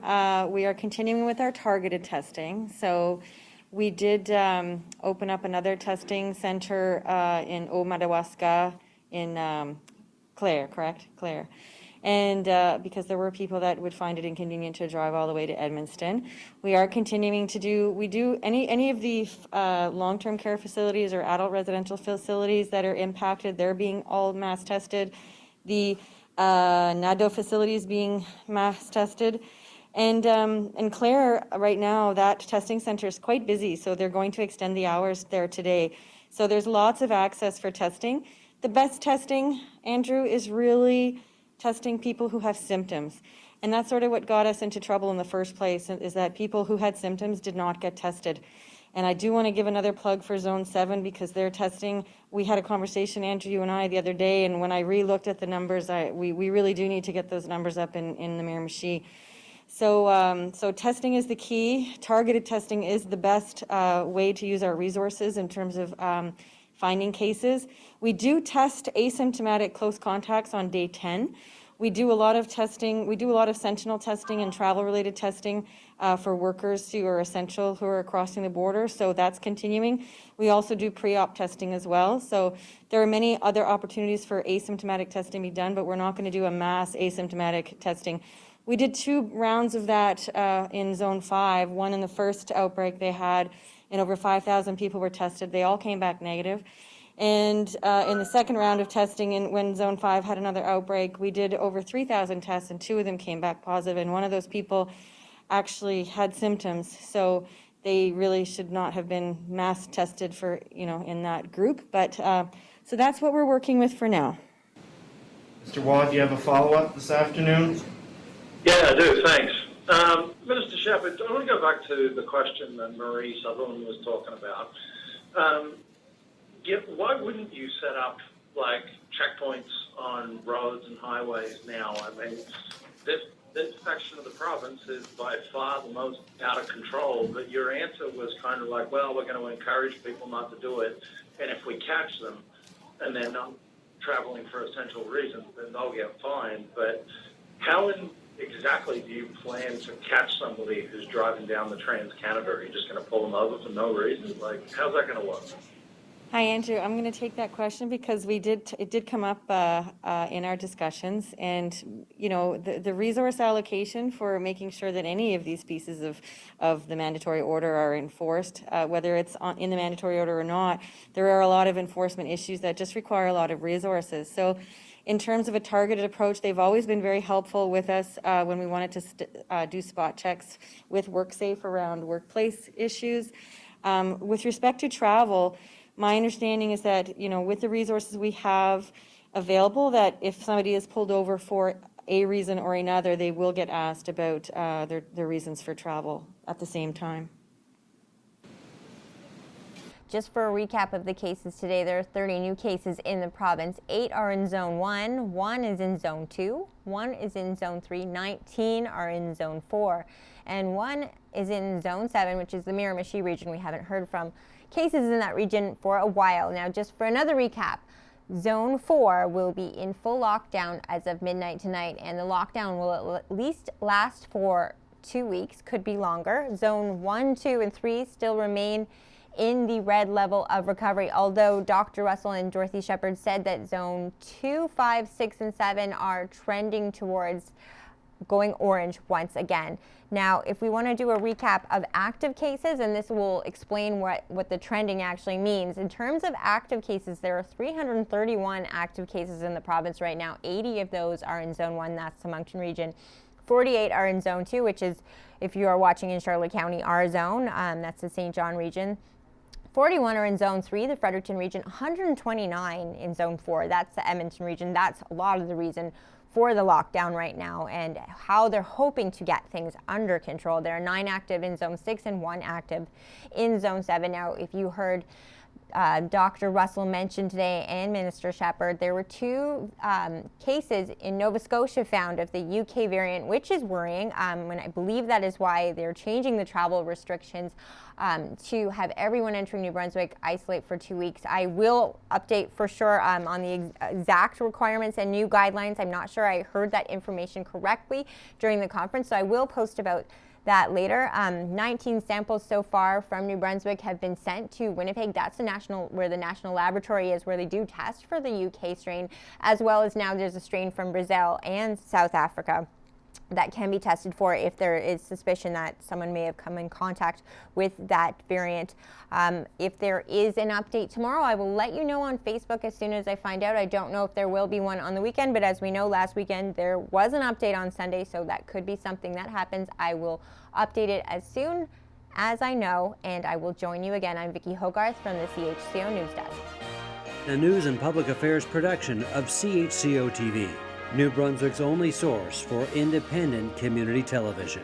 Speaker 1: We are continuing with our targeted testing. So we did open up another testing center in Madawaska in Clare, correct? Clare. and because there were people that would find it inconvenient to drive all the way to Edmundston. We are continuing to do any of the long-term care facilities or adult residential facilities that are impacted, they're being all mass tested. The NADO facilities being mass tested. And Clare, right now, that testing center is quite busy, so they're going to extend the hours there today. So there's lots of access for testing. The best testing, Andrew, is really testing people who have symptoms. And that's sort of what got us into trouble in the first place, is that people who had symptoms did not get tested. And I do want to give another plug for Zone 7 because they're testing. We had a conversation, Andrew, you and I, the other day, and when I re-looked at the numbers, we really do need to get those numbers up in the Miramichi. So testing is the key. Targeted testing is the best way to use our resources in terms of finding cases. We do test asymptomatic close contacts on day 10. We do a lot of testing. We do a lot of sentinel testing and travel-related testing for workers who are essential, who are crossing the border. So that's continuing. We also do pre-op testing as well. So there are many other opportunities for asymptomatic testing to be done, but we're not going to do a mass asymptomatic testing. We did 2 rounds of that in Zone 5. One in the first outbreak they had, and over 5,000 people were tested. They all came back negative. And in the second round of testing, when Zone 5 had another outbreak, we did over 3,000 tests, and 2 of them came back positive, and one of those people actually had symptoms. So they really should not have been mass tested for, in that group. But so that's what we're working with for now.
Speaker 3: Mr. Waugh, do you have a follow-up this afternoon?
Speaker 12: Yeah, I do, thanks. Minister Shephard, I want to go back to the question that Marie Sutherland was talking about. Why wouldn't you set up, checkpoints on roads and highways now? I mean, this section of the province is by far the most out of control, but your answer was kind of like, well, we're going to encourage people not to do it, and if we catch them and they're not traveling for essential reasons, then they'll get fined. But how exactly do you plan to catch somebody who's driving down the Trans-Canada? Are you just going to pull them over for no reason? How's that going to work?
Speaker 1: Hi, Andrew. I'm going to take that question because it did come up in our discussions, and the resource allocation for making sure that any of these pieces of the mandatory order are enforced, whether it's in the mandatory order or not, there are a lot of enforcement issues that just require a lot of resources. So in terms of a targeted approach, they've always been very helpful with us when we wanted to do spot checks with WorkSafe around workplace issues. With respect to travel, my understanding is that, with the resources we have available, that if somebody is pulled over for a reason or another, they will get asked about their reasons for travel at the same time.
Speaker 13: Just for a recap of the cases today, there are 30 new cases in the province. 8 are in Zone 1, 1 is in Zone 2, 1 is in Zone 3, 19 are in Zone 4, and 1 is in Zone 7, which is the Miramichi region. We haven't heard from cases in that region for a while. Now, just for another recap, Zone 4 will be in full lockdown as of midnight tonight, and the lockdown will at least last for 2 weeks, could be longer. Zone 1, 2, and 3 still remain in the red level of recovery, although Dr. Russell and Dorothy Shephard said that Zone 2, 5, 6, and 7 are trending towards going orange once again. Now, if we want to do a recap of active cases, and this will explain what the trending actually means. In terms of active cases, there are 331 active cases in the province right now. 80 of those are in Zone 1, that's the Moncton region. 48 are in Zone 2, which is, if you are watching in Charlotte County, our zone, that's the St. John region. 41 are in Zone 3, the Fredericton region. 129 in Zone 4, that's the Edmundston region. That's a lot of the reason for the lockdown right now and how they're hoping to get things under control. There are 9 active in Zone 6 and 1 active in Zone 7. Now, if you heard Dr. Russell mention today and Minister Shephard, there were 2 cases in Nova Scotia found of the UK variant, which is worrying. And I believe that is why they're changing the travel restrictions to have everyone entering New Brunswick isolate for 2 weeks. I will update for sure on the exact requirements and new guidelines. I'm not sure I heard that information correctly during the conference, so I will post about that later. 19 samples so far from New Brunswick have been sent to Winnipeg. That's where the national laboratory is, where they do test for the UK strain, as well as now there's a strain from Brazil and South Africa that can be tested for if there is suspicion that someone may have come in contact with that variant. If there is an update tomorrow, I will let you know on Facebook as soon as I find out. I don't know if there will be one on the weekend, but as we know, last weekend there was an update on Sunday, so that could be something that happens. I will update it as soon as I know, and I will join you again. I'm Vicki Hogarth from the CHCO News Desk.
Speaker 14: A news and public affairs production of CHCO-TV, New Brunswick's only source for independent community television.